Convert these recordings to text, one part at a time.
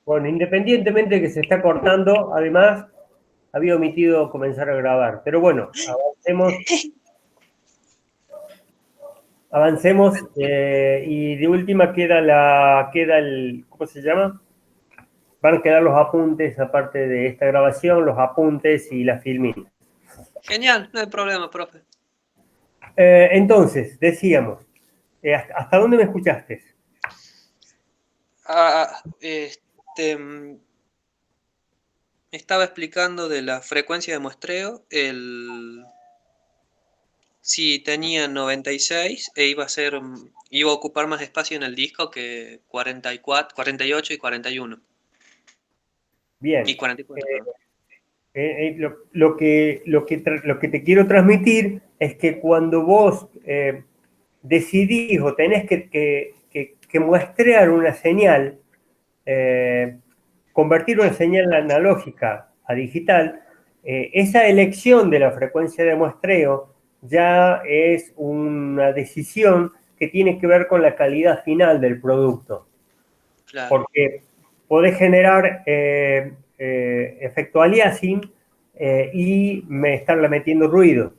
Bueno, independientemente de que se está cortando, además había omitido comenzar a grabar. Pero bueno, avancemos y de última queda el, ¿cómo se llama? Van a quedar los apuntes, aparte de esta grabación, los apuntes y la filmina. Genial, no hay problema, profe. Entonces, decíamos, ¿hasta dónde me escuchaste? Estaba explicando de la frecuencia de muestreo, si tenía 96 e iba a ocupar más espacio en el disco que 44, 48 y 41. Bien. Y 44, perdón. Lo que te quiero transmitir es que cuando vos decidís o tenés que muestrear una señal, convertir una señal analógica a digital, esa elección de la frecuencia de muestreo ya es una decisión que tiene que ver con la calidad final del producto. Claro. Porque podés generar efecto aliasing y estarle metiendo ruido.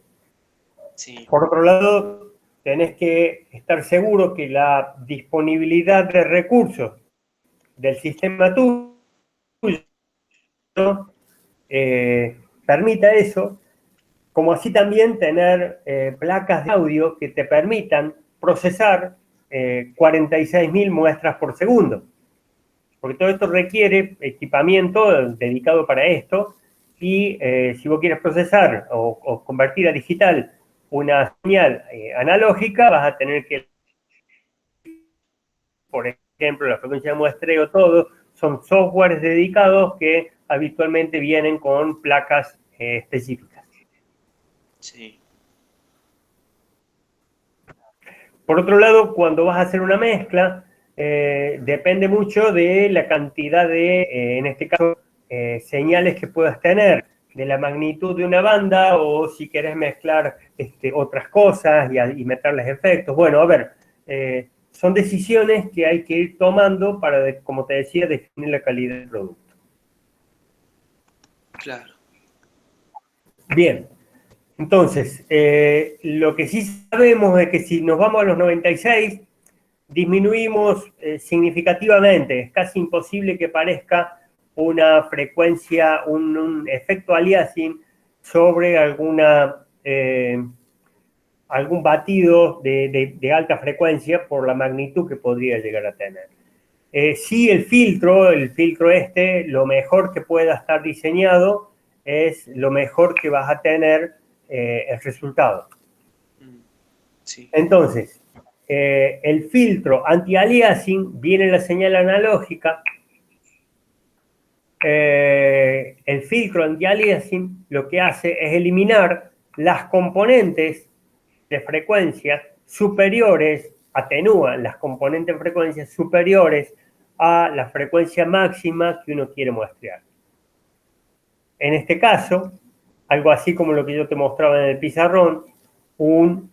Sí. Por otro lado, tenés que estar seguro que la disponibilidad de recursos del sistema tuyo permita eso, como así también tener placas de audio que te permitan procesar 46.000 muestras por segundo. Porque todo esto requiere equipamiento dedicado para esto y si vos quieres procesar o convertir a digital una señal analógica, vas a tener que, por ejemplo, la frecuencia de muestreo, todo, son softwares dedicados que habitualmente vienen con placas específicas. Sí. Por otro lado, cuando vas a hacer una mezcla, depende mucho de la cantidad de, en este caso, señales que puedas tener, de la magnitud de una banda o si querés mezclar otras cosas y meterles efectos. Bueno, a ver, son decisiones que hay que ir tomando para, como te decía, definir la calidad del producto. Claro. Bien, entonces, lo que sí sabemos es que si nos vamos a los 96, disminuimos significativamente. Es casi imposible que parezca una frecuencia, un efecto aliasing sobre algún batido de alta frecuencia por la magnitud que podría llegar a tener. Sí, el filtro lo mejor que pueda estar diseñado es lo mejor que vas a tener el resultado. Sí. Entonces, el filtro anti-aliasing viene la señal analógica. El filtro anti-aliasing lo que hace es eliminar las componentes de frecuencias superiores, atenúan las componentes de frecuencias superiores a la frecuencia máxima que uno quiere muestrear. En este caso, algo así como lo que yo te mostraba en el pizarrón, un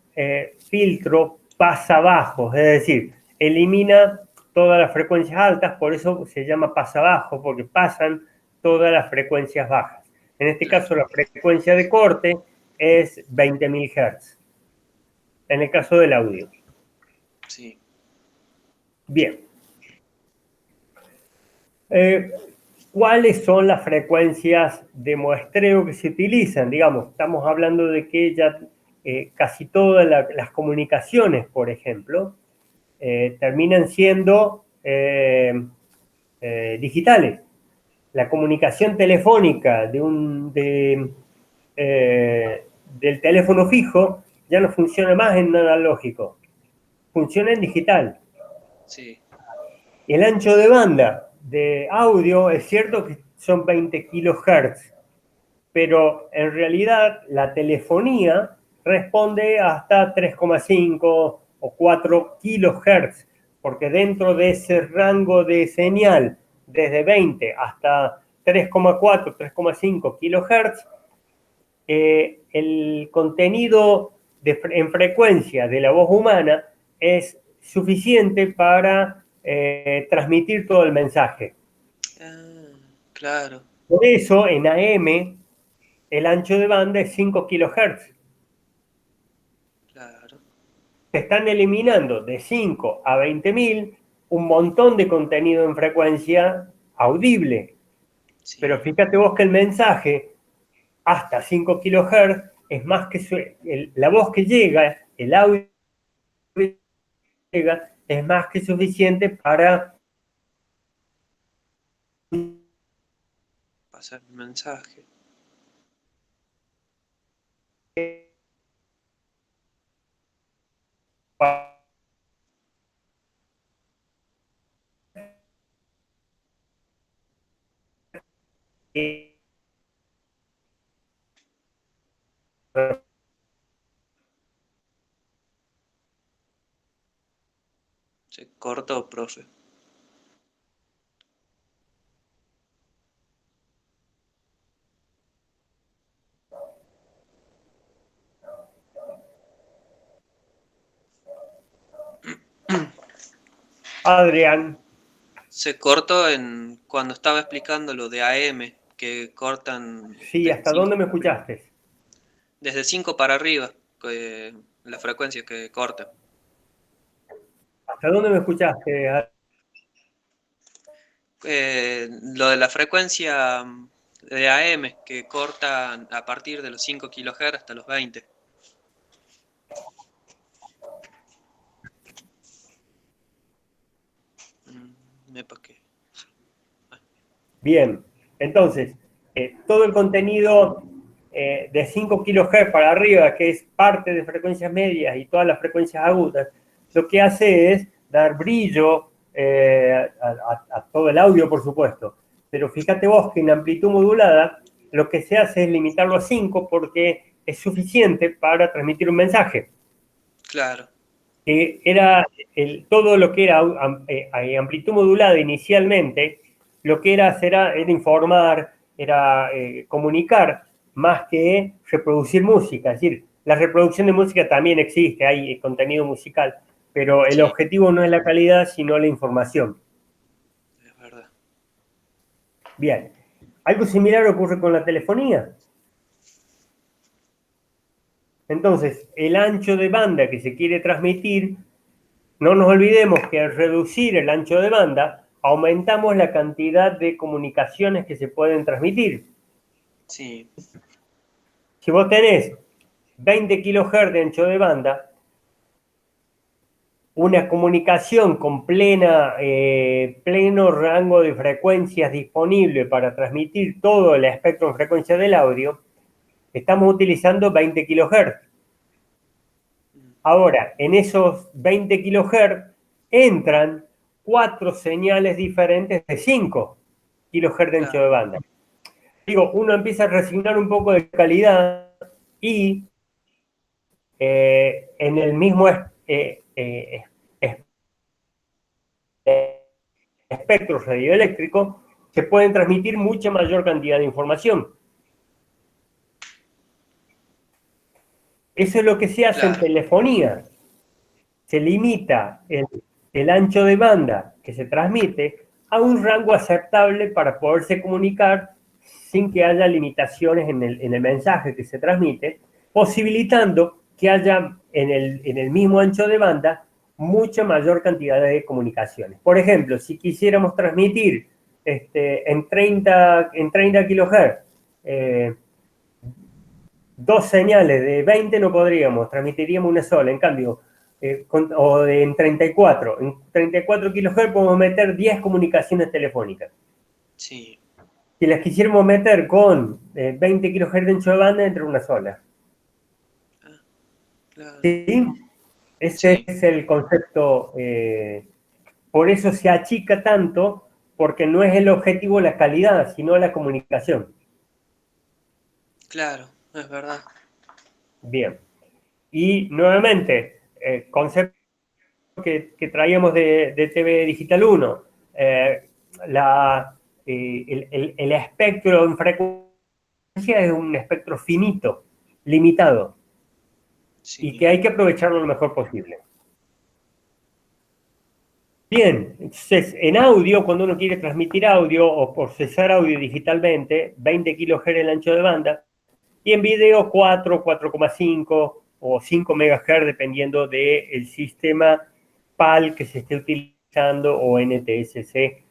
filtro pasabajo, es decir, elimina todas las frecuencias altas, por eso se llama pasabajo, porque pasan todas las frecuencias bajas. En este caso, la frecuencia de corte es 20.000 Hz, en el caso del audio. Sí. Bien. ¿Cuáles son las frecuencias de muestreo que se utilizan? Digamos, estamos hablando de que ya casi todas las comunicaciones, por ejemplo, terminan siendo digitales. La comunicación telefónica del teléfono fijo ya no funciona más en analógico, funciona en digital. Sí. El ancho de banda de audio es cierto que son 20 kilohertz, pero en realidad la telefonía responde hasta 3,5 o 4 kilohertz, porque dentro de ese rango de señal, desde 20 hasta 3,4, 3,5 kilohertz, el contenido en frecuencia de la voz humana es suficiente para transmitir todo el mensaje. Ah, claro, Por eso en AM el ancho de banda es 5 kHz. claro. Se están eliminando de 5 a 20.000 un montón de contenido en frecuencia audible. Pero Sí, fíjate vos que el mensaje hasta 5 kHz es más que la voz que llega, el audio que llega, es más que suficiente para pasar el mensaje. Se cortó, profe. Adrián. Se cortó cuando estaba explicando lo de AM, que cortan Sí, desde ¿hasta 5 dónde me para arriba. escuchaste? Desde 5 para arriba, la frecuencia que corta. ¿Hasta dónde me escuchaste? Lo de la frecuencia de AM, que cortan a partir de los 5 kHz hasta los 20. Mepa que. Bien, entonces, todo el contenido de 5 kHz para arriba, que es parte de frecuencias medias y todas las frecuencias agudas, lo que hace es dar brillo a todo el audio, por supuesto. Pero fíjate vos que en amplitud modulada lo que se hace es limitarlo a 5 porque es suficiente para transmitir un mensaje. Claro, Era todo lo que era amplitud modulada inicialmente, lo que era hacer era informar, era comunicar, más que reproducir música. Es decir, la reproducción de música también existe, hay contenido musical, pero el sí, objetivo no es la calidad, sino la información. es verdad. Bien, algo similar ocurre con la telefonía. Entonces, el ancho de banda que se quiere transmitir, no nos olvidemos que al reducir el ancho de banda, aumentamos la cantidad de comunicaciones que se pueden transmitir. Sí, Si vos tenés 20 kHz de ancho de banda, una comunicación con pleno rango de frecuencias disponible para transmitir todo el espectro de frecuencia del audio, estamos utilizando 20 kHz. Ahora, en esos 20 kHz entran 4 señales diferentes de 5 kHz de ancho de claro, banda. Digo, uno empieza a resignar un poco de calidad y en el mismo espectro radioeléctrico se pueden transmitir mucha mayor cantidad de información. Eso es lo que se hace en claro, telefonía. Se limita el ancho de banda que se transmite a un rango aceptable para poderse comunicar sin que haya limitaciones en el mensaje que se transmite, posibilitando que haya en el mismo ancho de banda mucha mayor cantidad de comunicaciones. Por ejemplo, si quisiéramos transmitir en 30 kHz, eh, dos señales de 20 no podríamos, transmitiríamos una sola. En cambio, en 34. En 34 kHz podemos meter 10 comunicaciones telefónicas. sí, Si las quisiéramos meter con 20 kHz de ancho de banda, entra una sola. ah, claro, ¿Sí? Ese sí, es el concepto. Por eso se achica tanto, porque no es el objetivo la calidad, sino la comunicación. claro, es verdad. Bien. Y nuevamente, concepto que traíamos de TV Digital 1, eh, el espectro en frecuencia es un espectro finito, limitado, y que Sí, hay que aprovecharlo lo mejor posible. Bien, entonces en audio, cuando uno quiere transmitir audio o procesar audio digitalmente, 20 kHz el ancho de banda, y en video 4, 4,5 o 5 MHz, dependiendo del sistema PAL que se esté utilizando o NTSC,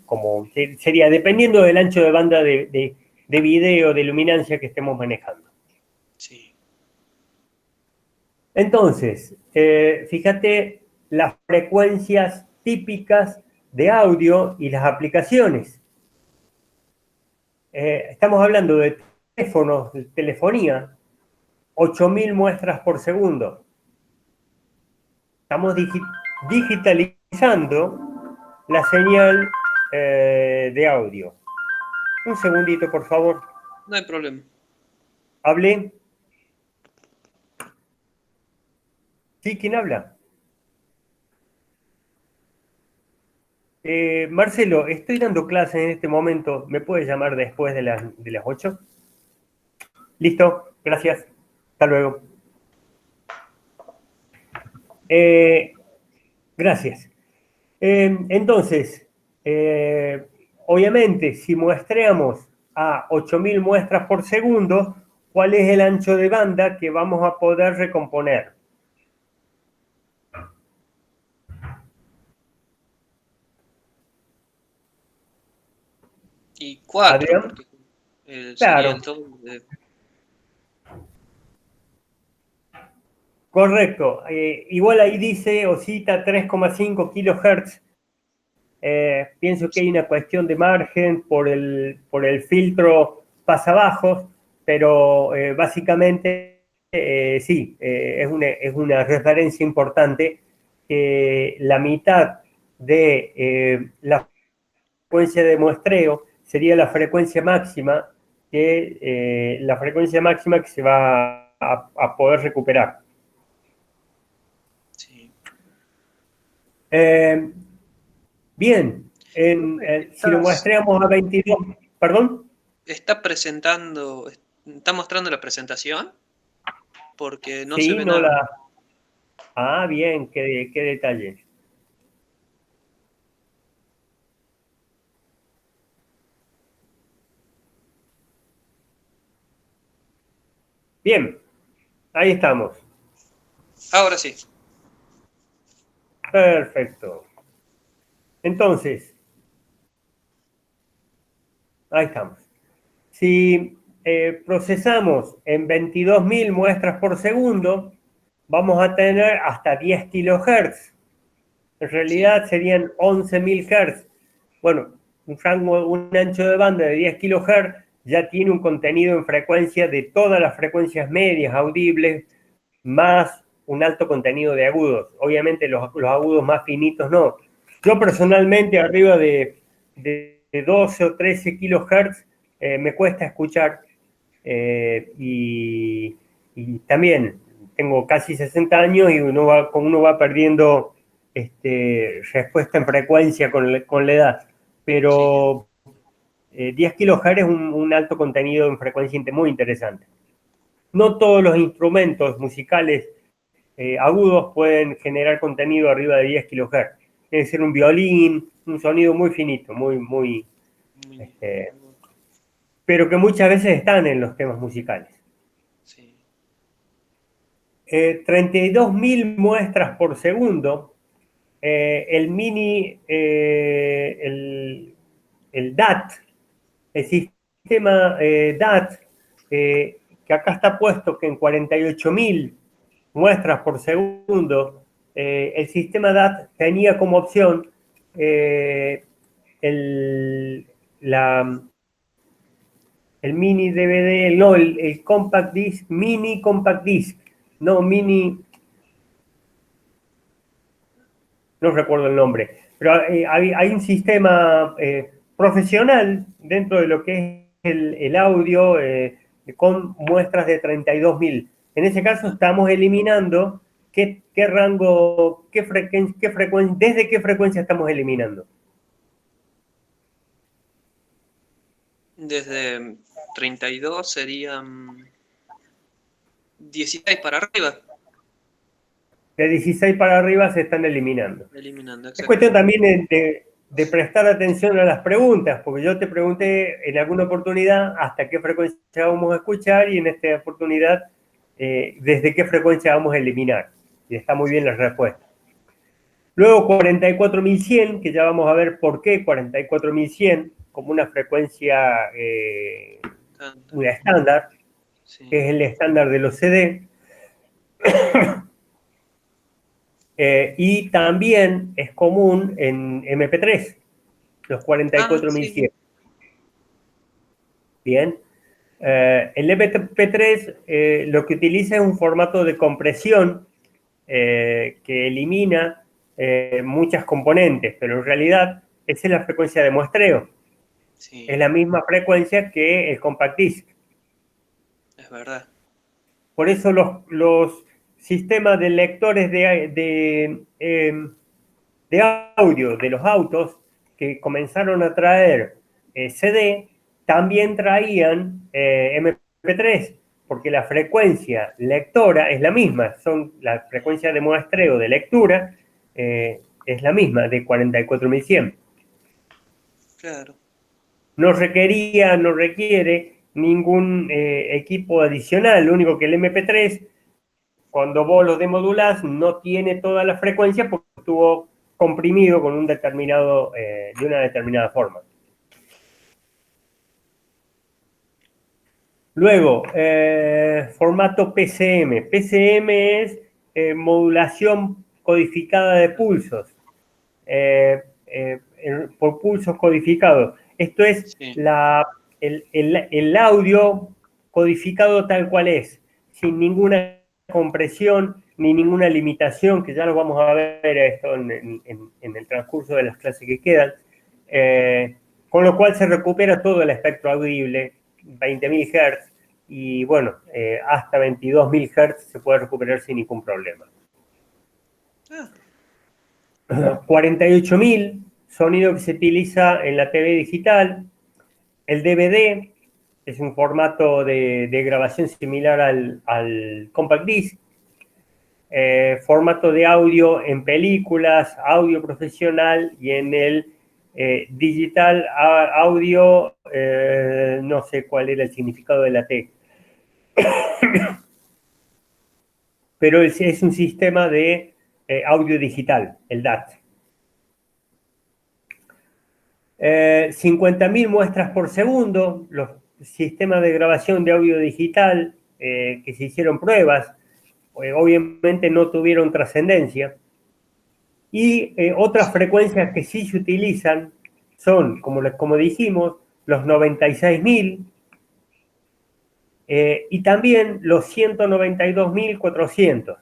como sería, dependiendo del ancho de banda de video, de luminancia que estemos manejando. Sí. Entonces, fíjate las frecuencias típicas de audio y las aplicaciones. Estamos hablando de teléfonos, de telefonía, 8.000 muestras por segundo. Estamos digitalizando la señal de audio. Un segundito, por favor. No hay problema. ¿Hablé? ¿Sí? ¿Quién habla? Marcelo, estoy dando clases en este momento. ¿Me puedes llamar después de las 8? Listo, gracias. Hasta luego. Gracias. Entonces, obviamente, si muestreamos a 8.000 muestras por segundo, ¿cuál es el ancho de banda que vamos a poder recomponer? Y 4 Adrián, porque sería claro, el doble. correcto. Igual ahí dice o cita 3,5 kilohertz. Pienso que hay una cuestión de margen por el filtro pasabajos, pero básicamente sí, es una referencia importante que la mitad de la frecuencia de muestreo sería la frecuencia máxima que se va a poder recuperar. Sí. Eh, Bien, si lo Estás, muestreamos a 22, perdón. está presentando, está mostrando la presentación porque no se Sí, ve no nada. la. Ah, bien, qué detalle. Bien, ahí estamos. Ahora sí. Perfecto. Entonces, ahí estamos. Si procesamos en 22.000 muestras por segundo, vamos a tener hasta 10 kilohertz. En Sí. realidad serían 11.000 Hz. Bueno, un ancho de banda de 10 kHz ya tiene un contenido en frecuencia de todas las frecuencias medias audibles, más un alto contenido de agudos. Obviamente los agudos más finitos no. Yo personalmente arriba de 12 o 13 kHz me cuesta escuchar y también tengo casi 60 años y uno va perdiendo respuesta en frecuencia con la edad, Sí. pero 10 kHz es un alto contenido en frecuencia muy interesante. No todos los instrumentos musicales agudos pueden generar contenido arriba de 10 kHz. Tiene que ser un violín, un sonido muy finito, Muy, este, pero que muchas veces están en los temas musicales. sí. 32.000 muestras por segundo, el mini, el DAT, el sistema DAT, que acá está puesto que en 48.000 muestras por segundo, el sistema DAT tenía como opción el, la, el mini DVD, no, el compact disc, mini compact disc, no mini, no recuerdo el nombre, pero hay un sistema profesional dentro de lo que es el audio con muestras de 32.000. En ese caso estamos eliminando qué rango, desde qué frecuencia estamos eliminando. Desde 32 serían 16 para arriba. De 16 para arriba se están eliminando. Eliminando, Es cuestión también de prestar atención a las preguntas, porque yo te pregunté en alguna oportunidad hasta qué frecuencia vamos a escuchar y en esta oportunidad desde qué frecuencia vamos a eliminar. Y está muy bien la respuesta. Luego 44.100, que ya vamos a ver por qué 44.100 como una frecuencia una estándar, sí. que es el estándar de los CD. Y también es común en MP3, los 44.100. Sí. Bien. El MP3 lo que utiliza es un formato de compresión que elimina muchas componentes, pero en realidad esa es la frecuencia de muestreo. Sí. Es la misma frecuencia que el compact disc. Es verdad. Por eso los sistemas de lectores de audio de los autos que comenzaron a traer CD también traían MP3, porque la frecuencia lectora es la misma, son la frecuencia de muestreo de lectura es la misma, de 44.100. Claro. No requiere ningún equipo adicional, lo único que el MP3, cuando vos lo demodulás, no tiene toda la frecuencia porque estuvo comprimido con un determinado, de una determinada forma. Luego, formato PCM. PCM es modulación codificada de pulsos, por pulsos codificados. Esto es Sí. el audio codificado tal cual es, sin ninguna compresión ni ninguna limitación, que ya lo vamos a ver esto en el transcurso de las clases que quedan, con lo cual se recupera todo el espectro audible, 20.000 Hz, y bueno, hasta 22.000 Hz se puede recuperar sin ningún problema. 48.000, sonido que se utiliza en la TV digital. El DVD es un formato de grabación similar al compact disc. Formato de audio en películas, audio profesional y en el digital audio, no sé cuál era el significado de la T. Pero es un sistema de audio digital, el DAT. 50.000 muestras por segundo, los sistemas de grabación de audio digital que se hicieron pruebas, obviamente no tuvieron trascendencia. Y otras frecuencias que sí se utilizan son, como dijimos, los 96.000 y también los 192.400.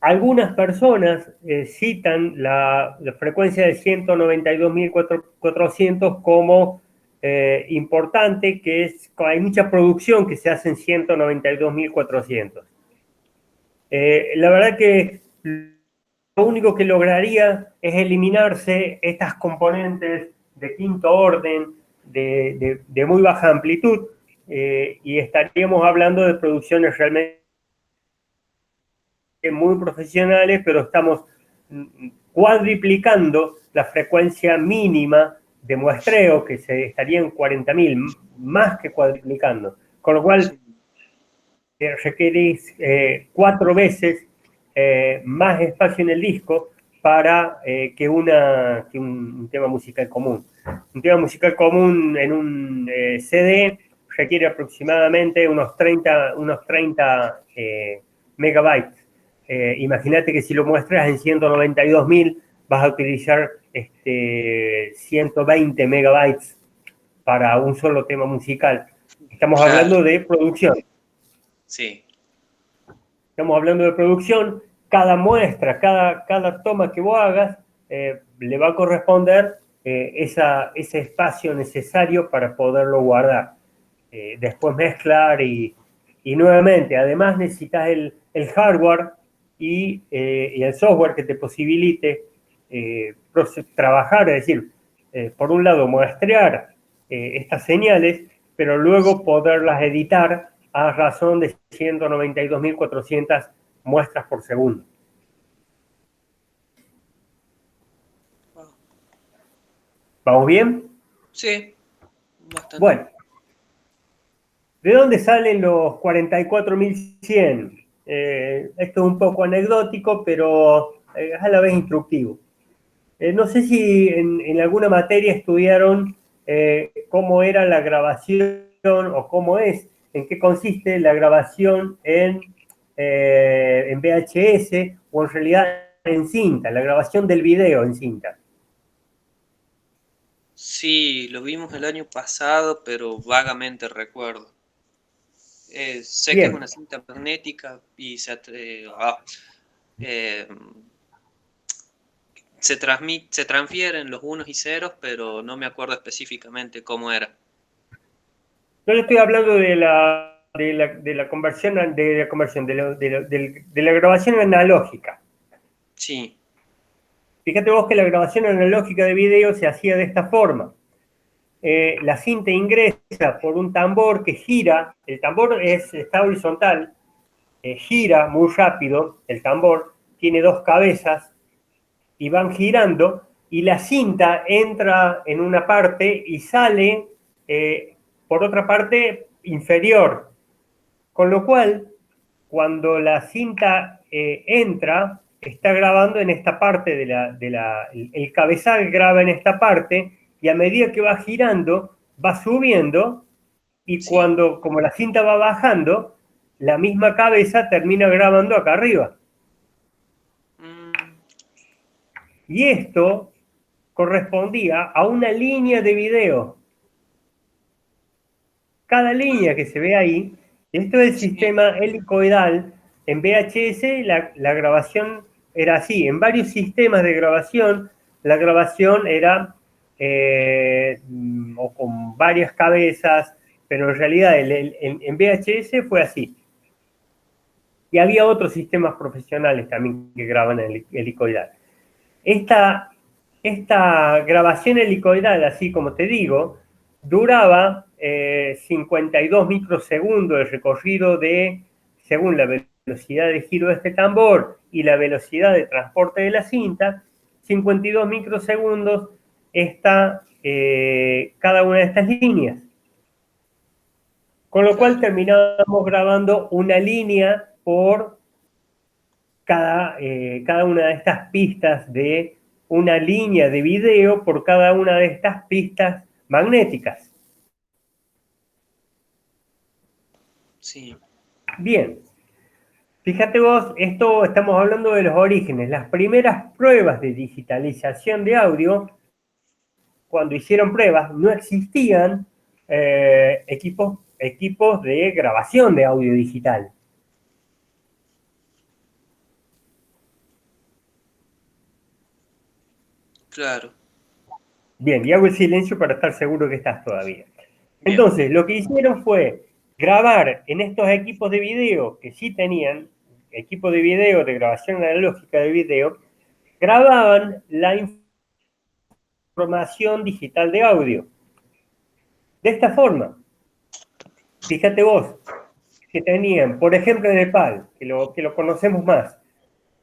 Algunas personas citan la frecuencia de 192.400 como importante, que hay mucha producción que se hace en 192.400. La verdad que lo único que lograría es eliminarse estas componentes de quinto orden, de muy baja amplitud, y estaríamos hablando de producciones realmente muy profesionales, pero estamos cuadriplicando la frecuencia mínima de muestreo, que se estaría en 40.000, más que cuadriplicando. Con lo cual, requerís 4 veces más espacio en el disco para que un tema musical común. Un tema musical común en un CD requiere aproximadamente unos 30 megabytes. Imagínate que si lo muestras en 192.000 vas a utilizar 120 megabytes para un solo tema musical. Estamos hablando de producción. Sí. Estamos hablando de producción. Cada muestra, cada toma que vos hagas, le va a corresponder ese espacio necesario para poderlo guardar. Después mezclar y nuevamente, además necesitas el hardware y el software que te posibilite trabajar, es decir, por un lado muestrear estas señales, pero luego poderlas editar a razón de 192.400 muestras por segundo. Wow. ¿Vamos bien? Sí, bastante. Bueno, ¿de dónde salen los 44.100? Esto es un poco anecdótico, pero es a la vez instructivo. No sé si en alguna materia estudiaron cómo era la grabación o cómo es, en qué consiste la grabación en VHS o en realidad en cinta, la grabación del video en cinta. Sí, lo vimos el año pasado, pero vagamente recuerdo. Sé que es Bien, una cinta magnética y eh, se transfieren los unos y ceros, pero no me acuerdo específicamente cómo era. yo le estoy hablando de la conversión, de la grabación analógica. Sí, Fíjate vos que la grabación analógica de video se hacía de esta forma. La cinta ingresa por un tambor que gira, el tambor está horizontal, gira muy rápido, el tambor tiene dos cabezas y van girando, y la cinta entra en una parte y sale por otra parte inferior, con lo cual cuando la cinta entra, está grabando en esta parte el cabezal graba en esta parte, y a medida que va girando, va subiendo, y sí. como la cinta va bajando, la misma cabeza termina grabando acá arriba. Mm, Y esto correspondía a una línea de video. Cada línea que se ve ahí, esto es el sí, sistema helicoidal. En VHS la grabación era así. En varios sistemas de grabación, la grabación era o con varias cabezas, pero en realidad en VHS fue así. Y había otros sistemas profesionales también que graban en helicoidal. Esta, esta grabación helicoidal, así como te digo, duraba 52 microsegundos el recorrido según la velocidad de giro de este tambor y la velocidad de transporte de la cinta, 52 microsegundos cada una de estas líneas. Con lo cual claro, terminábamos grabando una línea por cada una de estas pistas de una línea de video por cada una de estas pistas magnéticas. sí, Bien, fíjate vos, esto estamos hablando de los orígenes. Las primeras pruebas de digitalización de audio, cuando hicieron pruebas, no existían equipos de grabación de audio digital. claro. Bien, y hago el silencio para estar seguro que estás todavía. Bien, Entonces, lo que hicieron fue grabar en estos equipos de video, que sí tenían equipos de video, de grabación analógica de video, grababan la información digital de audio. De esta forma, fíjate vos, que tenían, por ejemplo, en el PAL, que lo conocemos más,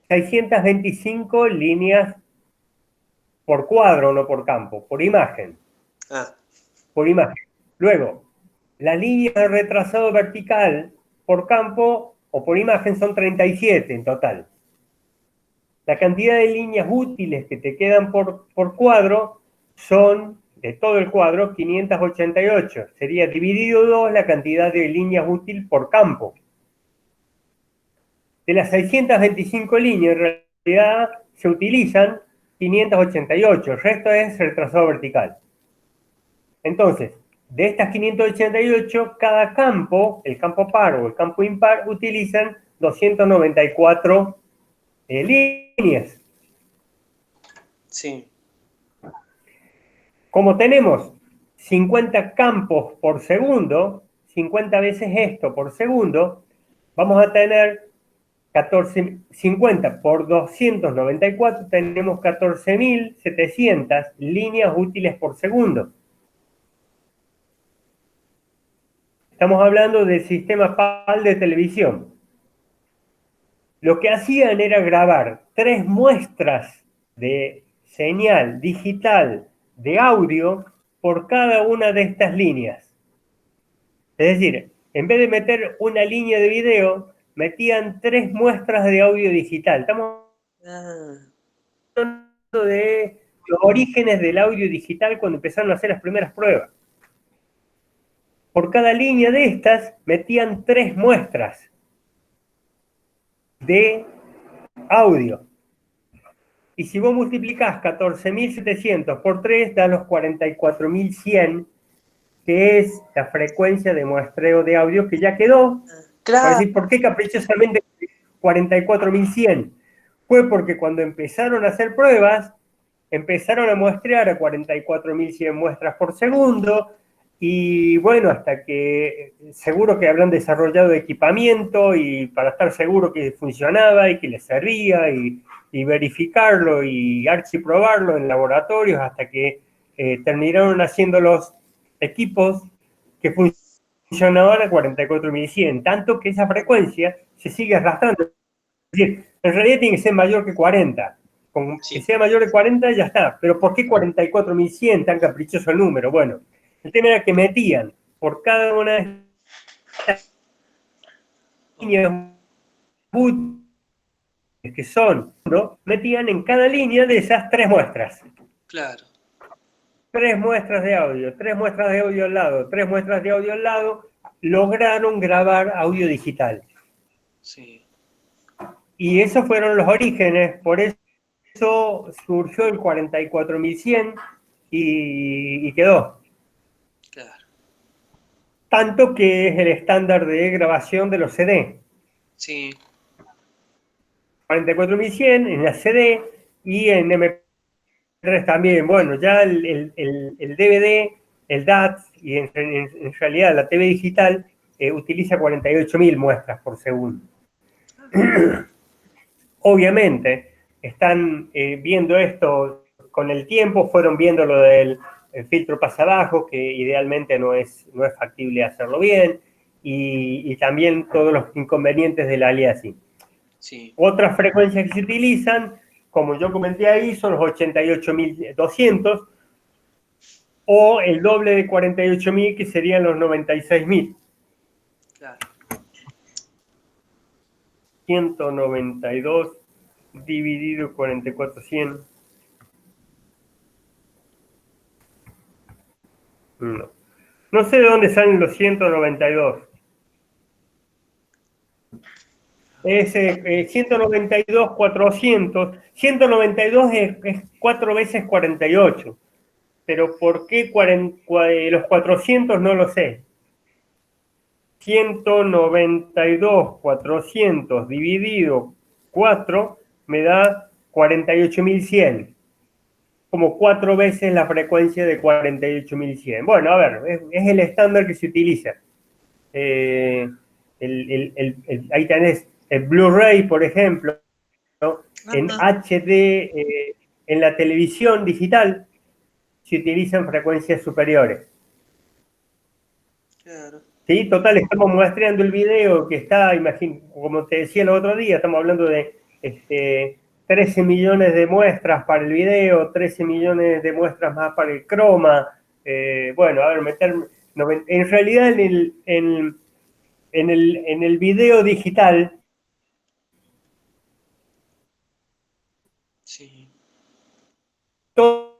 625 líneas por cuadro, no por campo, por imagen. ah, Por imagen. Luego, la línea de retrasado vertical por campo o por imagen son 37 en total. La cantidad de líneas útiles que te quedan por cuadro son, de todo el cuadro, 588. Sería dividido 2 la cantidad de líneas útiles por campo. De las 625 líneas, en realidad se utilizan 588. El resto es retrasado vertical. Entonces, de estas 588, cada campo, el campo par o el campo impar, utilizan 294 líneas. sí, Como tenemos 50 campos por segundo, 50 veces esto por segundo, vamos a tener 50 por 294, tenemos 14.700 líneas útiles por segundo. Estamos hablando del sistema PAL de televisión. lo que hacían era grabar 3 muestras de señal digital de audio por cada una de estas líneas. Es decir, en vez de meter una línea de video, metían 3 muestras de audio digital. Estamos Ah, hablando de los orígenes del audio digital cuando empezaron a hacer las primeras pruebas. Por cada línea de estas metían 3 muestras de audio. Y si vos multiplicás 14.700 por 3, da los 44.100, que es la frecuencia de muestreo de audio que ya quedó. Por claro. decir, ¿por qué caprichosamente 44.100? Fue porque cuando empezaron a hacer pruebas, empezaron a muestrear a 44.100 muestras por segundo, y bueno, hasta que seguro que habrán desarrollado equipamiento y para estar seguro que funcionaba y que les servía, y verificarlo y archiprobarlo en laboratorios hasta que terminaron haciendo los equipos que funcionaban a 44.100, tanto que esa frecuencia se sigue arrastrando. Es decir, en realidad tiene que ser mayor que 40. Con que sea mayor de 40 ya está. Pero ¿por qué 44.100? Tan caprichoso el número. Bueno, el tema era que metían por cada una de estas líneas que son, ¿no? Metían en cada línea de esas 3 muestras. Claro. 3 muestras de audio, 3 muestras de audio al lado, 3 muestras de audio al lado, lograron grabar audio digital. Sí. Y esos fueron los orígenes, por eso surgió el 44.100 y quedó. Claro. Tanto que es el estándar de grabación de los CD. Sí. 44.100 en la CD y en MP3 también. Bueno, ya el DVD, el DAT y en realidad la TV digital utiliza 48.000 muestras por segundo. Obviamente, están viendo esto con el tiempo, fueron viendo lo del filtro pasabajo, que idealmente no es factible hacerlo bien, y también todos los inconvenientes del aliasing. Sí. Otras frecuencias que se utilizan, como yo comenté ahí, son los 88.200 o el doble de 48.000, que serían los 96.000. Claro. 192 dividido 44.100. No. No sé de dónde salen los 192. Es 192, 400. 192 es 4 veces 48. Pero ¿por qué los 400? No lo sé. 192, 400 dividido 4 me da 48.100. Como 4 veces la frecuencia de 48.100. Bueno, a ver, es el estándar que se utiliza. Ahí tenés el Blu-ray, por ejemplo, ¿no? En HD, en la televisión digital, se utilizan frecuencias superiores. Claro. Sí, total, estamos muestreando el video que está, como te decía el otro día, estamos hablando de 13 millones de muestras para el video, 13 millones de muestras más para el croma. Bueno, a ver, en realidad en el video digital, Sí. todas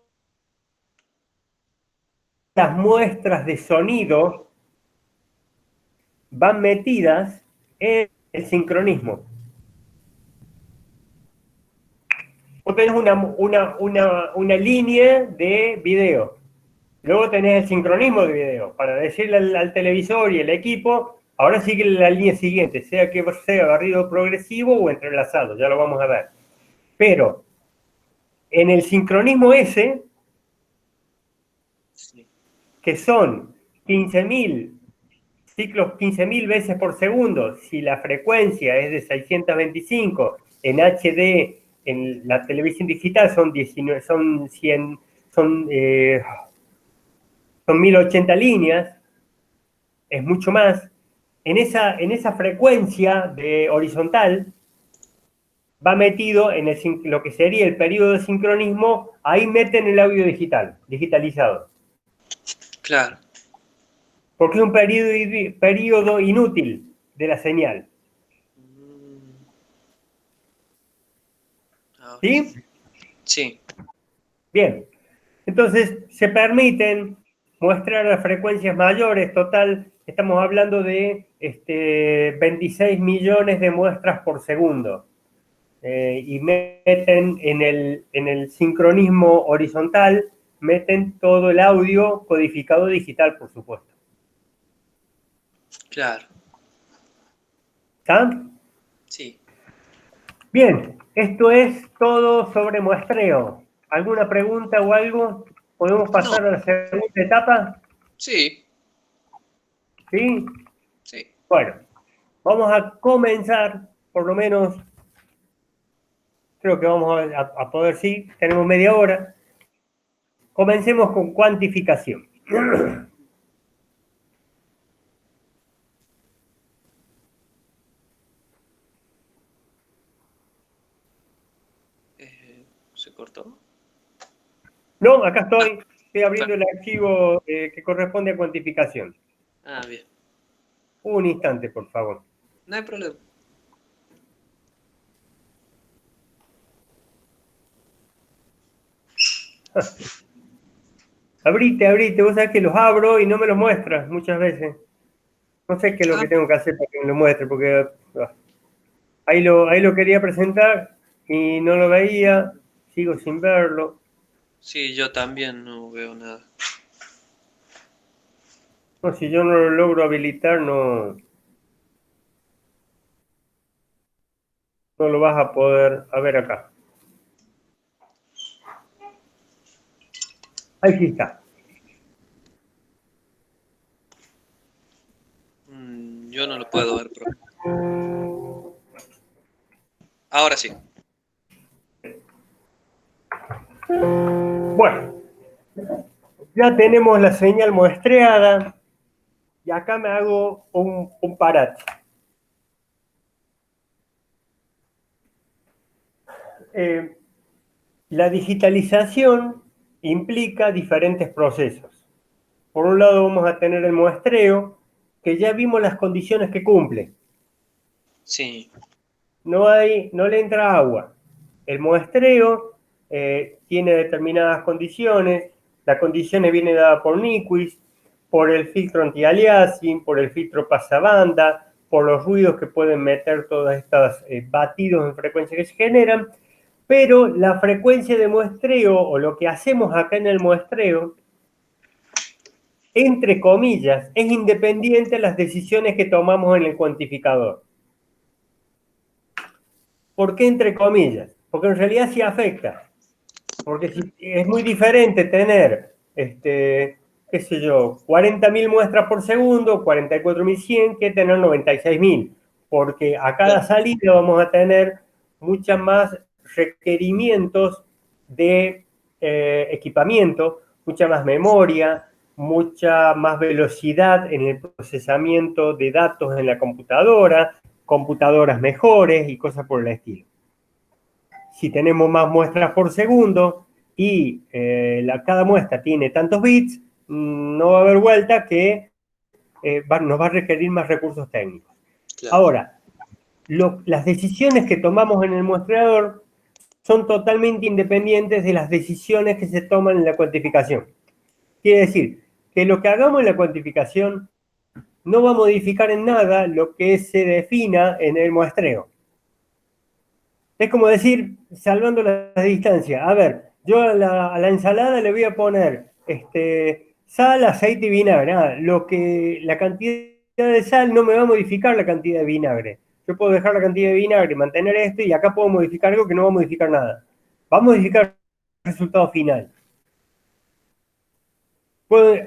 las muestras de sonido van metidas en el sincronismo. Vos tenés una línea de video. Luego tenés el sincronismo de video, para decirle al televisor y el equipo, ahora sigue la línea siguiente, sea que sea barrido progresivo o entrelazado, ya lo vamos a ver. Pero en el sincronismo ese, Sí. que son 15.000 ciclos, 15.000 veces por segundo, si la frecuencia es de 625, en HD, en la televisión digital son 19, son 100, son 1080 líneas, es mucho más. En esa frecuencia de horizontal, va metido en lo que sería el periodo de sincronismo, ahí meten el audio digital, digitalizado. Claro. Porque es un periodo inútil de la señal. Mm, ahora ¿Sí? sí. Sí, Bien. Entonces, se permiten muestrar las frecuencias mayores. Total, estamos hablando de 26 millones de muestras por segundo. Y meten en el sincronismo horizontal, meten todo el audio codificado digital, por supuesto. claro. ¿Está? Sí. Bien, esto es todo sobre muestreo. ¿Alguna pregunta o algo? ¿Podemos No, pasar a la segunda etapa? sí, ¿Sí? sí. Bueno, vamos a comenzar, por lo menos, creo que vamos a poder, sí, tenemos media hora. Comencemos con cuantificación. ¿Se cortó? No, acá Ah, estoy abriendo bueno. el archivo que corresponde a cuantificación. Ah, bien. Un instante, por favor. No hay problema. Abrite, vos sabés que los abro y no me los muestras muchas veces. No sé qué es lo Ah, que tengo que hacer para que me lo muestre, porque ahí lo quería presentar y no lo veía, sigo sin verlo. sí, yo también no veo nada. No, si yo no lo logro habilitar, no lo vas a poder a ver acá. Ahí sí está. Yo no lo puedo ver, pero... Ahora sí. Bueno, ya tenemos la señal muestreada y acá me hago un parate. Eh, la digitalización implica diferentes procesos. Por un lado vamos a tener el muestreo, que ya vimos las condiciones que cumple. Sí, No le entra agua. El muestreo tiene determinadas condiciones. Las condiciones vienen dadas por Nyquist, por el filtro anti-aliasing, por el filtro pasabanda, por los ruidos que pueden meter todos estos batidos en frecuencia que se generan. Pero la frecuencia de muestreo o lo que hacemos acá en el muestreo, entre comillas, es independiente de las decisiones que tomamos en el cuantificador. ¿Por qué entre comillas? Porque en realidad sí afecta. Porque si, es muy diferente tener, qué sé yo, 40.000 muestras por segundo, 44.100, que tener 96.000. Porque a cada claro, salida vamos a tener muchas más requerimientos de equipamiento, mucha más memoria, mucha más velocidad en el procesamiento de datos en la computadora, computadoras mejores y cosas por el estilo. Si tenemos más muestras por segundo y cada muestra tiene tantos bits, no va a haber vuelta que nos va a requerir más recursos técnicos. claro. Ahora, las decisiones que tomamos en el muestreador son totalmente independientes de las decisiones que se toman en la cuantificación. Quiere decir que lo que hagamos en la cuantificación no va a modificar en nada lo que se defina en el muestreo. Es como decir, salvando la distancia. A ver, yo a la ensalada le voy a poner sal, aceite y vinagre. La cantidad de sal no me va a modificar la cantidad de vinagre. Yo puedo dejar la cantidad de vinagre, mantener esto, y acá puedo modificar algo que no va a modificar nada. Va a modificar el resultado final. Puedo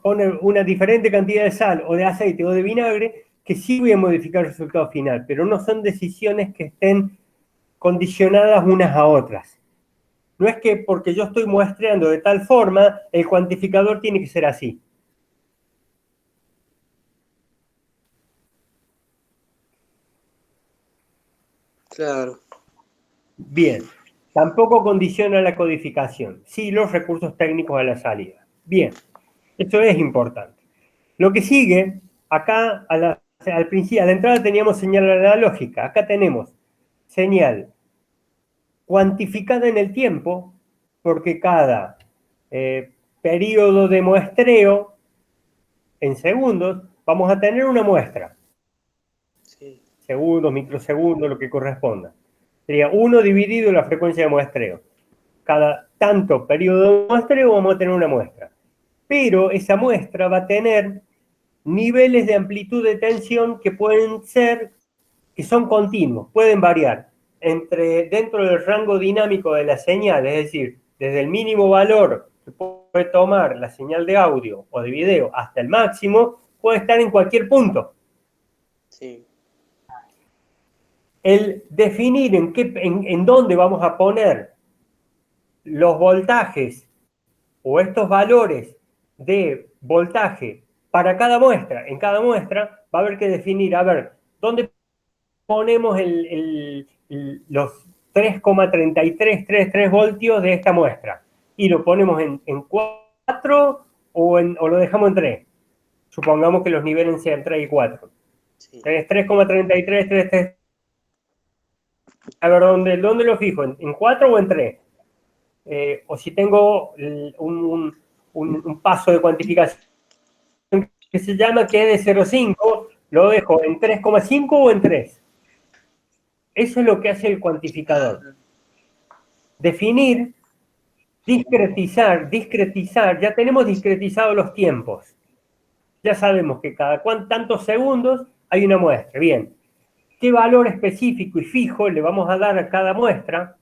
poner una diferente cantidad de sal o de aceite o de vinagre que sí voy a modificar el resultado final, pero no son decisiones que estén condicionadas unas a otras. No es que porque yo estoy muestreando de tal forma, el cuantificador tiene que ser así. Claro. Bien. Tampoco condiciona la codificación. Sí, los recursos técnicos a la salida. Bien. Eso es importante. Lo que sigue, acá al principio, a la entrada teníamos señal analógica. Acá tenemos señal cuantificada en el tiempo, porque cada periodo de muestreo en segundos, vamos a tener una muestra. Sí. Segundos, microsegundos, lo que corresponda. Sería 1 dividido la frecuencia de muestreo. Cada tanto periodo de muestreo vamos a tener una muestra. Pero esa muestra va a tener niveles de amplitud de tensión que que son continuos, pueden variar dentro del rango dinámico de la señal, es decir, desde el mínimo valor que puede tomar la señal de audio o de video hasta el máximo, puede estar en cualquier punto. Sí. El definir en dónde vamos a poner los voltajes o estos valores de voltaje para cada muestra, en cada muestra va a haber que definir, a ver, dónde ponemos los 3,3333 voltios de esta muestra y lo ponemos en 4 o lo dejamos en 3. Supongamos que los niveles sean 3 y 4. Sí. Tenés 3,3333. A ver, ¿dónde lo fijo? ¿En 4 o en 3? O si tengo un paso de cuantificación que se llama que es de 0,5, lo dejo en 3,5 o en 3. Eso es lo que hace el cuantificador. Definir, discretizar, ya tenemos discretizados los tiempos. Ya sabemos que cada tantos segundos hay una muestra. Bien, ¿qué valor específico y fijo le vamos a dar a cada muestra?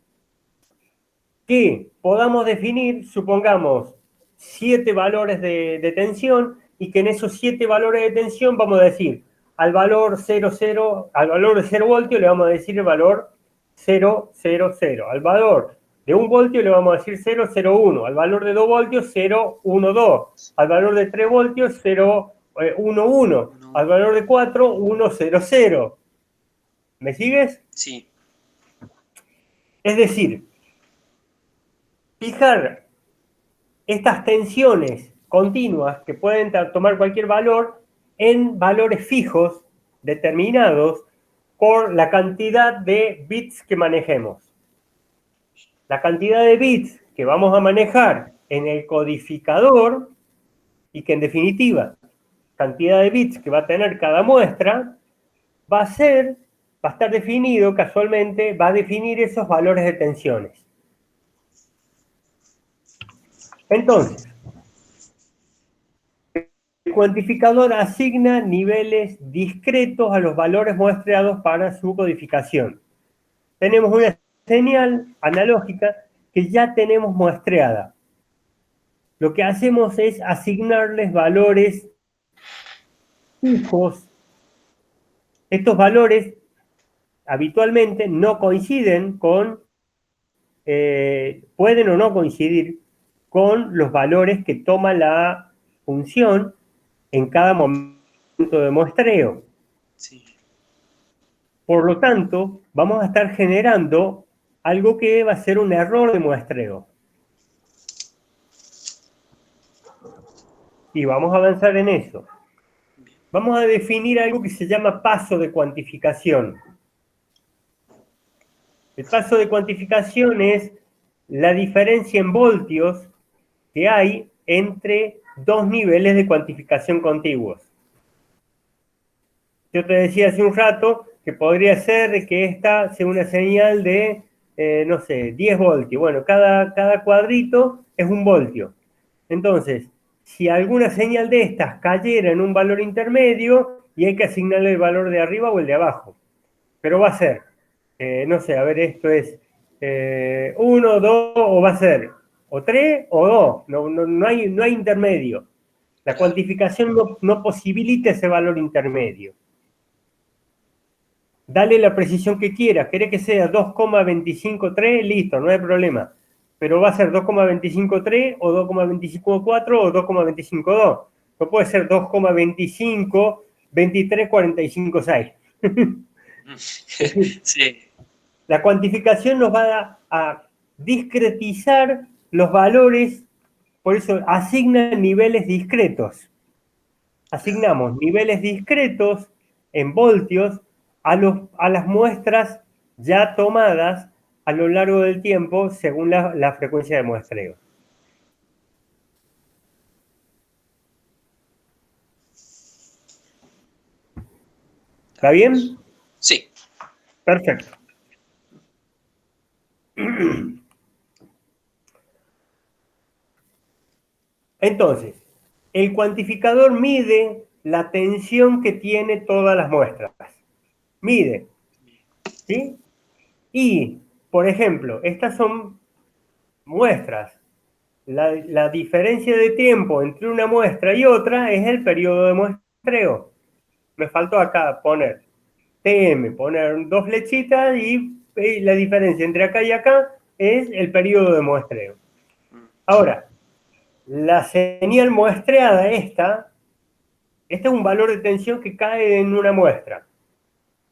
Que podamos definir, supongamos, 7 valores de tensión y que en esos 7 valores de tensión vamos a decir al valor 0,0, al valor de 0 voltios le vamos a decir el valor 0,00, al valor de 1 voltio le vamos a decir 0,01, al valor de 2 voltios 0,12, al valor de 3 voltios 0,11, al valor de 4 1,00. ¿Me sigues? Sí. Es decir, fijar estas tensiones continuas que pueden tomar cualquier valor en valores fijos determinados por la cantidad de bits que manejemos. La cantidad de bits que vamos a manejar en el codificador y que en definitiva cantidad de bits que va a tener cada muestra va a estar definido casualmente, va a definir esos valores de tensiones. Entonces, el cuantificador asigna niveles discretos a los valores muestreados para su codificación. Tenemos una señal analógica que ya tenemos muestreada. Lo que hacemos es asignarles valores fijos. Estos valores habitualmente no coinciden pueden o no coincidir con los valores que toma la función en cada momento de muestreo. Sí. Por lo tanto, vamos a estar generando algo que va a ser un error de muestreo. Y vamos a avanzar en eso. Vamos a definir algo que se llama paso de cuantificación. El paso de cuantificación es la diferencia en voltios que hay entre dos niveles de cuantificación contiguos. Yo te decía hace un rato que podría ser que esta sea una señal de, no sé, 10 voltios. Bueno, cada cuadrito es 1 voltio. Entonces, si alguna señal de estas cayera en un valor intermedio, y hay que asignarle el valor de arriba o el de abajo. Pero va a ser, no sé, a ver, esto es 1, 2, o va a ser o 3 o 2. No hay intermedio. La cuantificación no posibilita ese valor intermedio. Dale la precisión que quieras. ¿Querés que sea 2,253? Listo, no hay problema. Pero va a ser 2,253 o 2,254 o 2,252. No puede ser 2,25, 23, 45, 6. Sí. La cuantificación nos va a discretizar los valores, por eso asigna niveles discretos. Asignamos niveles discretos en voltios a las muestras ya tomadas a lo largo del tiempo según la frecuencia de muestreo. ¿Está bien? Sí. Perfecto. Entonces, el cuantificador mide la tensión que tiene todas las muestras. Mide, ¿sí? Y, por ejemplo, estas son muestras. La diferencia de tiempo entre una muestra y otra es el periodo de muestreo. Me faltó acá poner TM, poner dos flechitas y la diferencia entre acá y acá es el periodo de muestreo. Ahora, la señal muestreada este es un valor de tensión que cae en una muestra.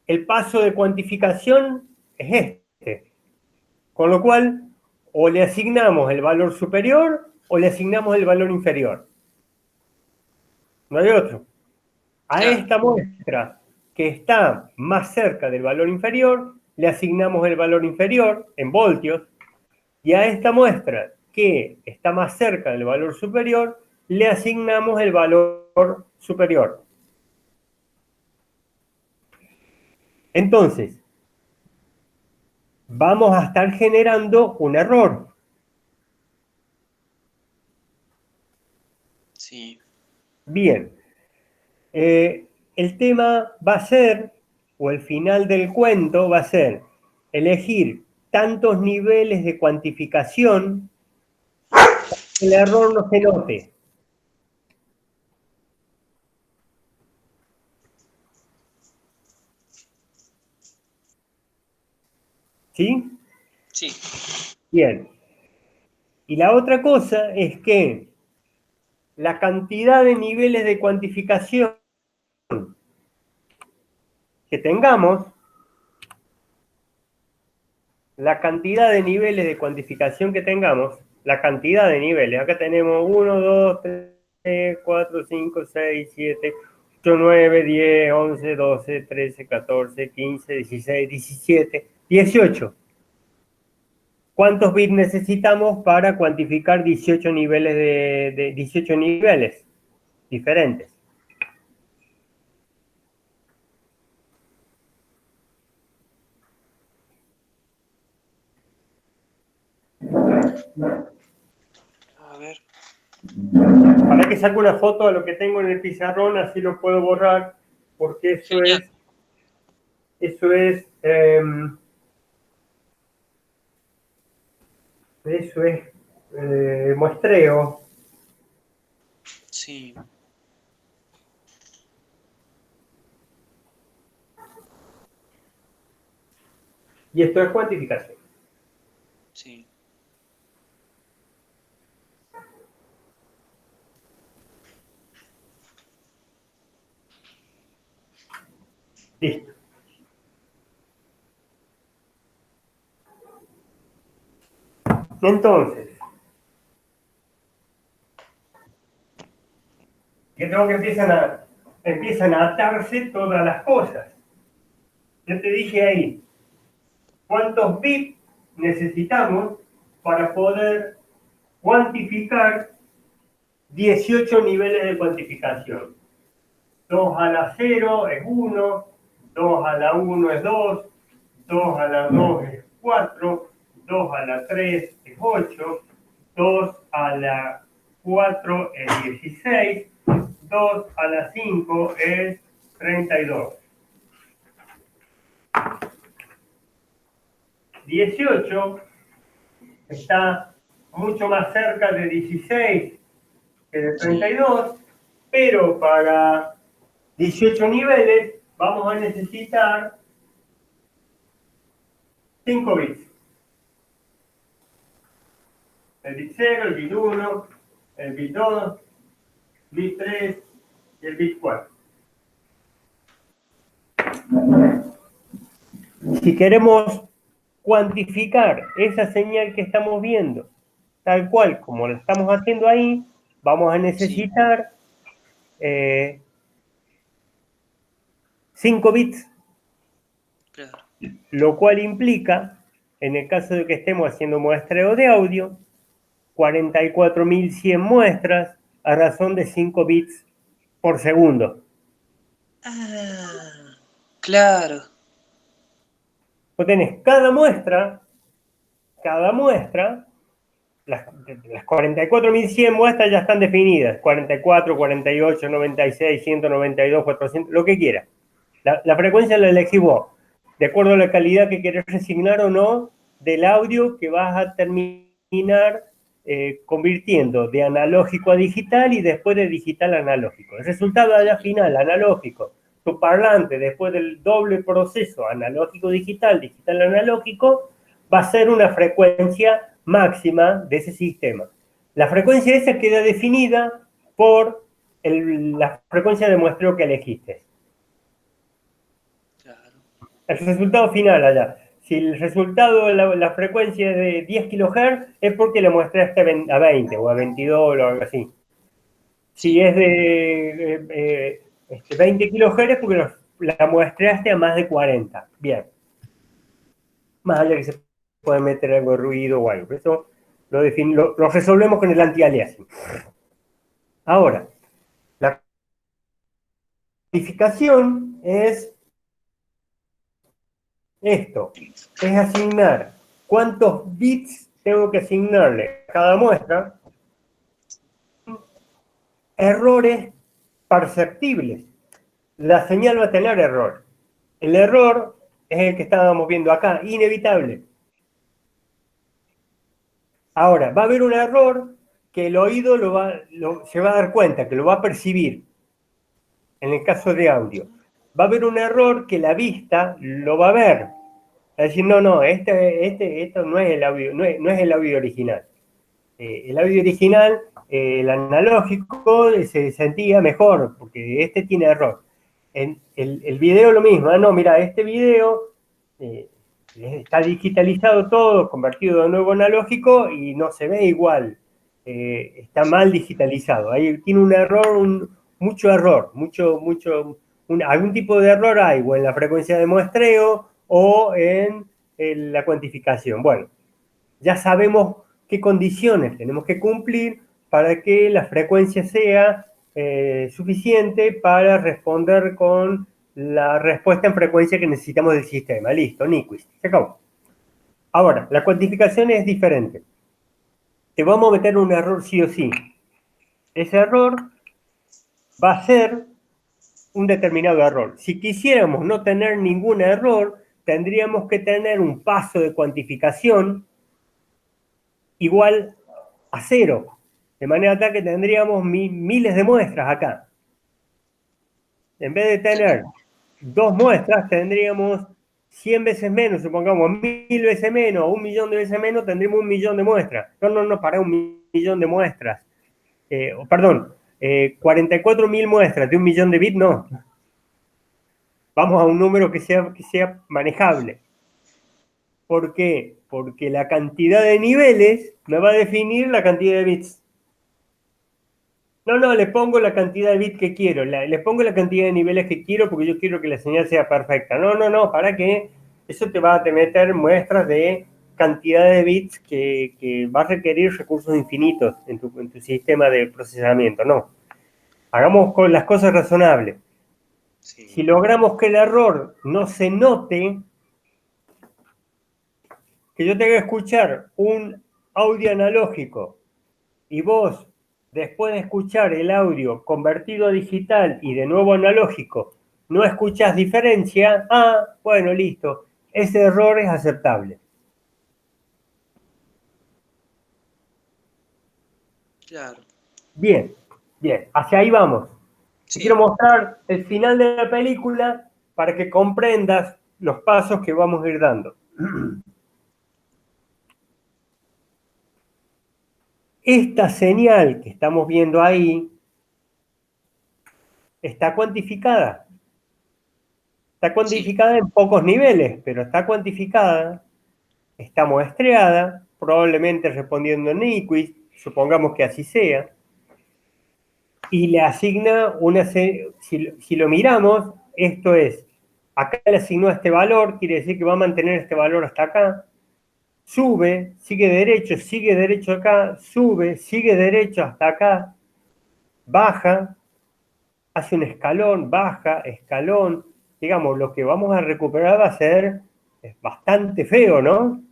El paso de cuantificación es este. Con lo cual, o le asignamos el valor superior o le asignamos el valor inferior. No hay otro. A Claro. esta muestra que está más cerca del valor inferior, le asignamos el valor inferior en voltios, y a esta muestra que está más cerca del valor superior, le asignamos el valor superior. Entonces, vamos a estar generando un error. Sí. Bien. El tema va a ser, o el final del cuento va a ser, elegir tantos niveles de cuantificación que el error no se note. ¿Sí? Sí. Bien. Y la otra cosa es que la cantidad de niveles de cuantificación que tengamos, la cantidad de niveles de cuantificación que tengamos, la cantidad de niveles, acá tenemos 1, 2, 3, 4, 5, 6, 7, 8, 9, 10, 11, 12, 13, 14, 15, 16, 17, 18. ¿Cuántos bits necesitamos para cuantificar 18 niveles de 18 niveles diferentes? A ver. Para que saque una foto de lo que tengo en el pizarrón, así lo puedo borrar, porque Genial. eso es muestreo. Sí. Y esto es cuantificación. Sí. Listo. Entonces, que tengo que empiezan a atarse todas las cosas. Yo te dije ahí, ¿cuántos bits necesitamos para poder cuantificar 18 niveles de cuantificación? 2 a la 0 es 1, 2 a la 1 es 2, 2 a la 2 es 4, 2 a la 3 es 8, 2 a la 4 es 16, 2 a la 5 es 32. 18 está mucho más cerca de 16 que de 32, pero para 18 niveles vamos a necesitar 5 bits. El bit 0, el bit 1, el bit 2, bit 3 y el bit 4. Si queremos cuantificar esa señal que estamos viendo, tal cual como lo estamos haciendo ahí, vamos a Sí, necesitar 5 bits, claro. lo cual implica, en el caso de que estemos haciendo muestreo de audio, 44.100 muestras a razón de 5 bits por segundo. Ah, claro. Vos tenés cada muestra, las 44.100 muestras ya están definidas, 44, 48, 96, 192, 400, lo que quieras. La frecuencia la elegís vos, de acuerdo a la calidad que querés resignar o no del audio que vas a terminar convirtiendo de analógico a digital y después de digital a analógico. El resultado allá final, analógico, tu parlante, después del doble proceso analógico-digital, digital-analógico, va a ser una frecuencia máxima de ese sistema. La frecuencia esa queda definida por la frecuencia de muestreo que elegiste. Claro. El resultado final allá. Si el resultado, la frecuencia es de 10 kHz, es porque la muestraste a 20 o a 22 o algo así. Si Sí, es de 20 kHz, es porque la muestraste a más de 40. Bien. Más allá que se puede meter algo de ruido o algo. Eso lo resolvemos con el anti-aliasing. Ahora, la codificación es esto, es asignar cuántos bits tengo que asignarle a cada muestra, errores perceptibles. La señal va a tener error. El error es el que estábamos viendo acá, inevitable. Ahora, va a haber un error que el oído se va a dar cuenta, que lo va a percibir, en el caso de audio. Va a haber un error que la vista lo va a ver. Es decir, no, esto no es el audio, no es el audio original. El audio original, el analógico, se sentía mejor, porque este tiene error. El video lo mismo, no, mira, este video está digitalizado todo, convertido de nuevo analógico y no se ve igual, está mal digitalizado. Ahí tiene un error, mucho error, algún tipo de error hay, o en la frecuencia de muestreo o en la cuantificación. Bueno, ya sabemos qué condiciones tenemos que cumplir para que la frecuencia sea suficiente para responder con la respuesta en frecuencia que necesitamos del sistema. Listo, Nyquist, se acabó. Ahora, la cuantificación es diferente. Te vamos a meter un error sí o sí. Ese error va a ser un determinado error. Si quisiéramos no tener ningún error, tendríamos que tener un paso de cuantificación igual a cero. De manera tal que tendríamos miles de muestras acá. En vez de tener 2 muestras, tendríamos 100 veces menos, supongamos 1000 veces menos, 1.000.000 de veces menos, tendríamos 1.000.000 de muestras. No, para 1.000.000 de muestras. Perdón, 44.000 muestras de 1.000.000 de bits, no. Vamos a un número que sea manejable. ¿Por qué? Porque la cantidad de niveles me va a definir la cantidad de bits. No, le pongo la cantidad de bits que quiero, le pongo la cantidad de niveles que quiero porque yo quiero que la señal sea perfecta. No, ¿para qué? Eso te va a meter muestras de cantidad de bits que va a requerir recursos infinitos en tu sistema de procesamiento. No, hagamos con las cosas razonables. Si sí. logramos que el error no se note, que yo tenga que escuchar un audio analógico y vos, después de escuchar el audio convertido a digital y de nuevo analógico, no escuchás diferencia, bueno, listo, ese error es aceptable. Claro. Bien, bien, hacia ahí vamos. Te quiero Sí, mostrar el final de la película para que comprendas los pasos que vamos a ir dando. Esta señal que estamos viendo ahí está cuantificada. Está sí, cuantificada en pocos niveles, pero está cuantificada está muestreada, probablemente respondiendo en Nyquist, supongamos que así sea, y le asigna si lo miramos, esto es, acá le asignó este valor, quiere decir que va a mantener este valor hasta acá, sube, sigue derecho acá, sube, sigue derecho hasta acá, baja, hace un escalón, baja, escalón, digamos, lo que vamos a recuperar va a ser bastante feo, ¿no?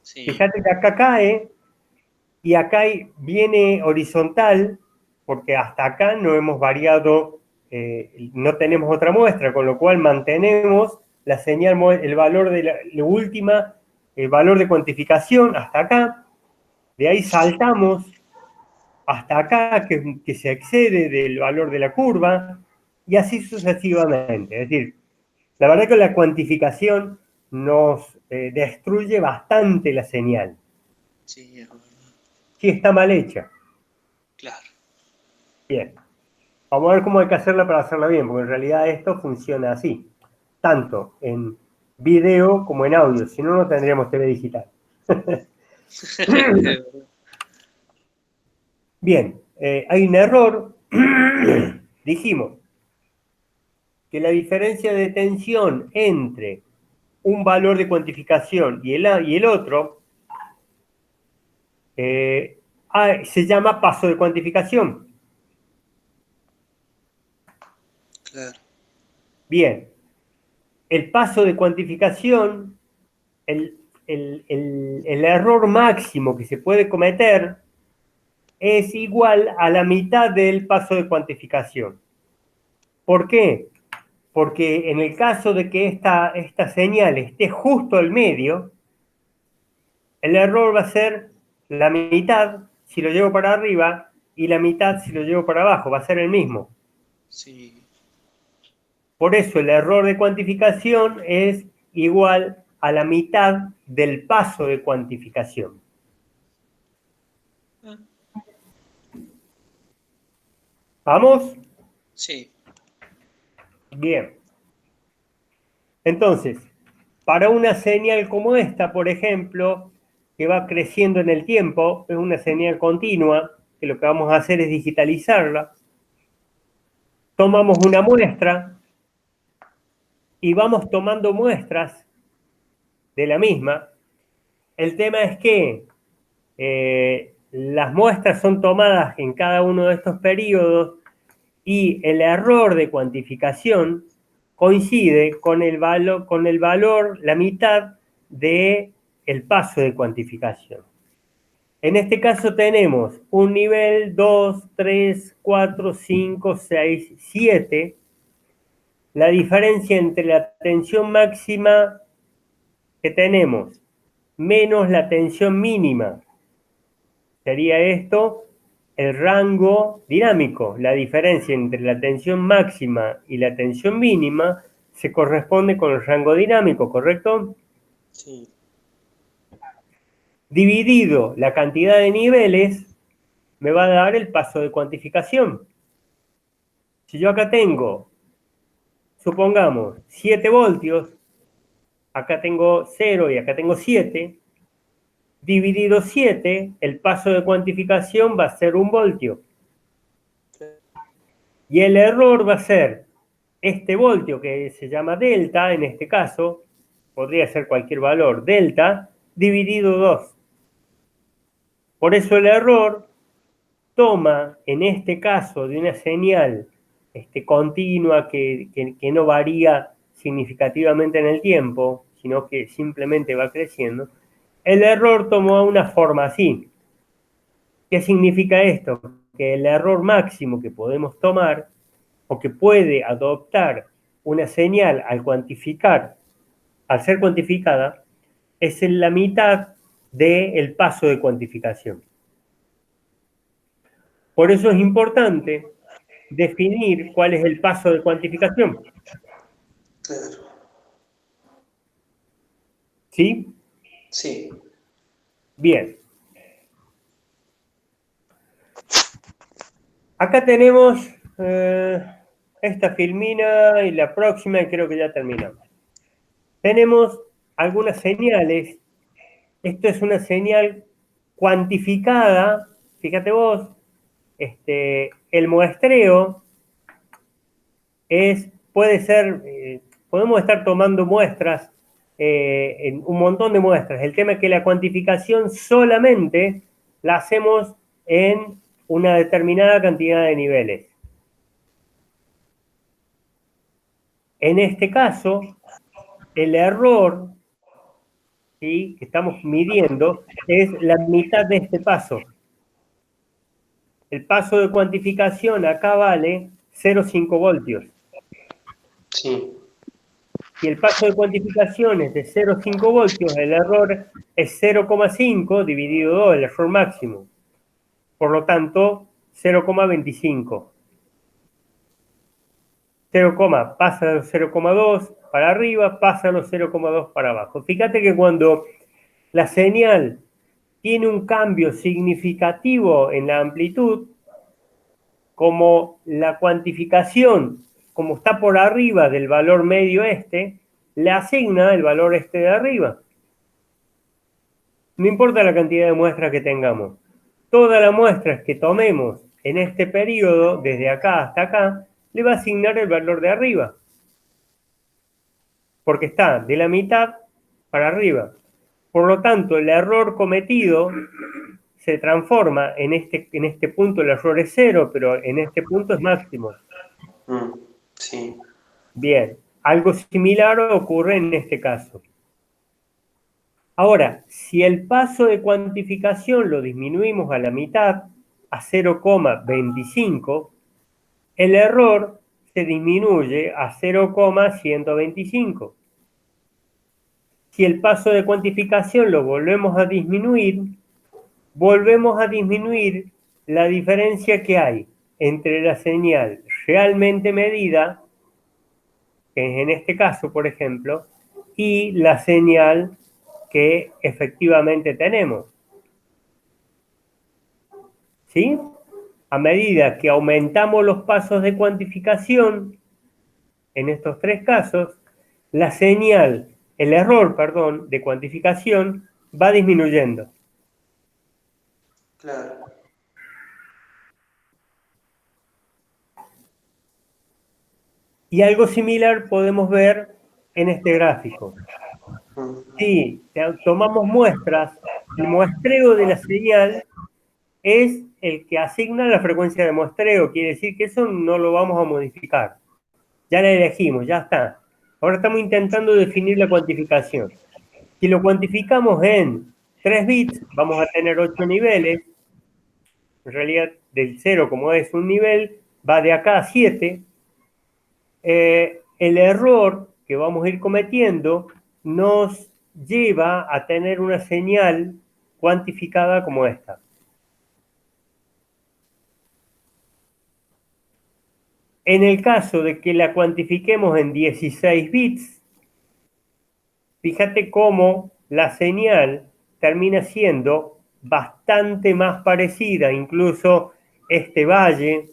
Sí, Fíjate que acá cae y acá viene horizontal, porque hasta acá no hemos variado, no tenemos otra muestra, con lo cual mantenemos la señal, el valor de la última, el valor de cuantificación hasta acá, de ahí saltamos hasta acá, que se excede del valor de la curva, y así sucesivamente. Es decir, la verdad que la cuantificación nos destruye bastante la señal. sí, es verdad. Sí, está mal hecha. Claro. Bien. Vamos a ver cómo hay que hacerla para hacerla bien, porque en realidad esto funciona así, tanto en video como en audio, si no, no tendríamos TV digital. Bien, hay un error. Dijimos que la diferencia de tensión entre un valor de cuantificación y el otro se llama paso de cuantificación. Claro. Bien, el paso de cuantificación, el error máximo que se puede cometer es igual a la mitad del paso de cuantificación. ¿Por qué? Porque en el caso de que esta señal esté justo al medio, el error va a ser la mitad si lo llevo para arriba y la mitad si lo llevo para abajo, va a ser el mismo. Sí. Por eso el error de cuantificación es igual a la mitad del paso de cuantificación. Ah, ¿Vamos? sí. Bien. Entonces, para una señal como esta, por ejemplo, que va creciendo en el tiempo, es una señal continua, que lo que vamos a hacer es digitalizarla, tomamos una muestra y vamos tomando muestras de la misma. El tema es que las muestras son tomadas en cada uno de estos periodos y el error de cuantificación coincide con el valor, la mitad de el paso de cuantificación. En este caso tenemos un nivel 2, 3, 4, 5, 6, 7. La diferencia entre la tensión máxima que tenemos menos la tensión mínima. Sería esto el rango dinámico. La diferencia entre la tensión máxima y la tensión mínima se corresponde con el rango dinámico, ¿correcto? Sí. Dividido la cantidad de niveles, me va a dar el paso de cuantificación. Si yo acá tengo, supongamos, 7 voltios, acá tengo 0 y acá tengo 7, dividido 7, el paso de cuantificación va a ser 1 voltio. Y el error va a ser este voltio que se llama delta, en este caso, podría ser cualquier valor, delta, dividido 2. Por eso el error toma, en este caso, de una señal continua que no varía significativamente en el tiempo, sino que simplemente va creciendo, el error tomó una forma así. ¿Qué significa esto? Que el error máximo que podemos tomar o que puede adoptar una señal al cuantificar, al ser cuantificada, es en la mitad del paso de cuantificación. Por eso es importante definir cuál es el paso de cuantificación. Claro. ¿Sí? Sí. Bien. Acá tenemos esta filmina y la próxima, y creo que ya terminamos. Tenemos algunas señales Esto es una señal cuantificada, fíjate vos, el muestreo puede ser, podemos estar tomando muestras, en un montón de muestras. El tema es que la cuantificación solamente la hacemos en una determinada cantidad de niveles. En este caso, el error, ¿sí?, que estamos midiendo es la mitad de este paso. El paso de cuantificación acá vale 0,5 voltios. Sí. Si el paso de cuantificación es de 0,5 voltios, el error es 0,5 dividido 2, el error máximo. Por lo tanto, 0,25. 0, pasa de los 0,2 para arriba, pasa a los 0,2 para abajo. Fíjate que cuando la señal tiene un cambio significativo en la amplitud, como la cuantificación, como está por arriba del valor medio le asigna el valor de arriba. No importa la cantidad de muestras que tengamos. Todas las muestras que tomemos en este periodo, desde acá hasta acá, le va a asignar el valor de arriba. Porque está de la mitad para arriba. Por lo tanto, el error cometido se transforma en este punto, el error es 0, pero en este punto es máximo. Sí. Bien, algo similar ocurre en este caso. Ahora, si el paso de cuantificación lo disminuimos a la mitad, a 0,25, el error se disminuye a 0,125. Si el paso de cuantificación lo volvemos a disminuir la diferencia que hay entre la señal realmente medida, que es en este caso, por ejemplo, y la señal que efectivamente tenemos. ¿Sí? A medida que aumentamos los pasos de cuantificación, en estos tres casos, el error, de cuantificación va disminuyendo. Claro. Y algo similar podemos ver en este gráfico. Si tomamos muestras, el muestreo de la señal es el que asigna la frecuencia de muestreo. Quiere decir que eso no lo vamos a modificar. Ya la elegimos, ya está. Ahora estamos intentando definir la cuantificación. Si lo cuantificamos en 3 bits, vamos a tener 8 niveles. En realidad, del 0, como es un nivel, va de acá a 7. El error que vamos a ir cometiendo nos lleva a tener una señal cuantificada como esta. En el caso de que la cuantifiquemos en 16 bits, fíjate cómo la señal termina siendo bastante más parecida. Incluso este valle,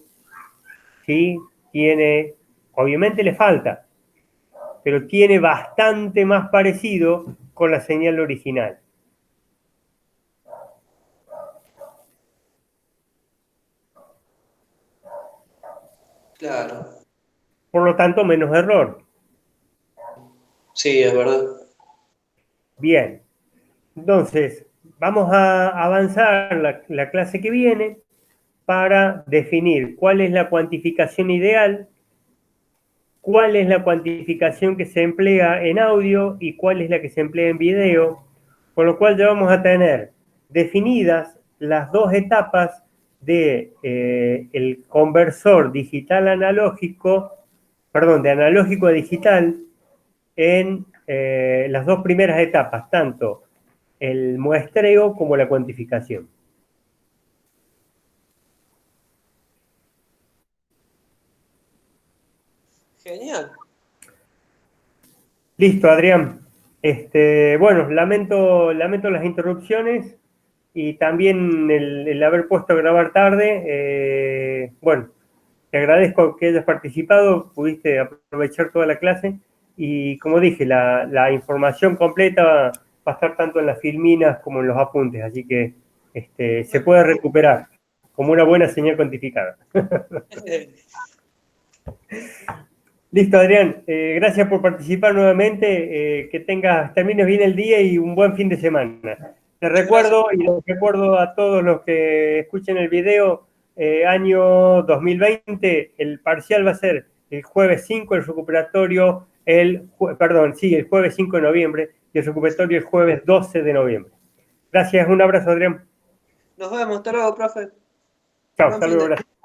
¿sí?, tiene, obviamente le falta, pero tiene bastante más parecido con la señal original. Claro. Por lo tanto, menos error. Sí, es verdad. Bien. Entonces, vamos a avanzar la clase que viene para definir cuál es la cuantificación ideal, cuál es la cuantificación que se emplea en audio y cuál es la que se emplea en video, con lo cual ya vamos a tener definidas las dos etapas de el conversor digital analógico, perdón, de analógico a digital en las dos primeras etapas, tanto el muestreo como la cuantificación. Genial. Listo, Adrián. Bueno, lamento las interrupciones y también el haber puesto a grabar tarde. Bueno, te agradezco que hayas participado, pudiste aprovechar toda la clase y como dije, la información completa va va a estar tanto en las filminas como en los apuntes, así que se puede recuperar como una buena señal cuantificada. Listo, Adrián. Gracias por participar nuevamente. Que termines bien el día y un buen fin de semana. Te recuerdo, y les recuerdo a todos los que escuchen el video, año 2020, el parcial va a ser el jueves 5, el recuperatorio, el jueves 5 de noviembre, y el recuperatorio el jueves 12 de noviembre. Gracias, un abrazo, Adrián. Nos vemos, hasta luego, profe. Chao, hasta luego, gracias.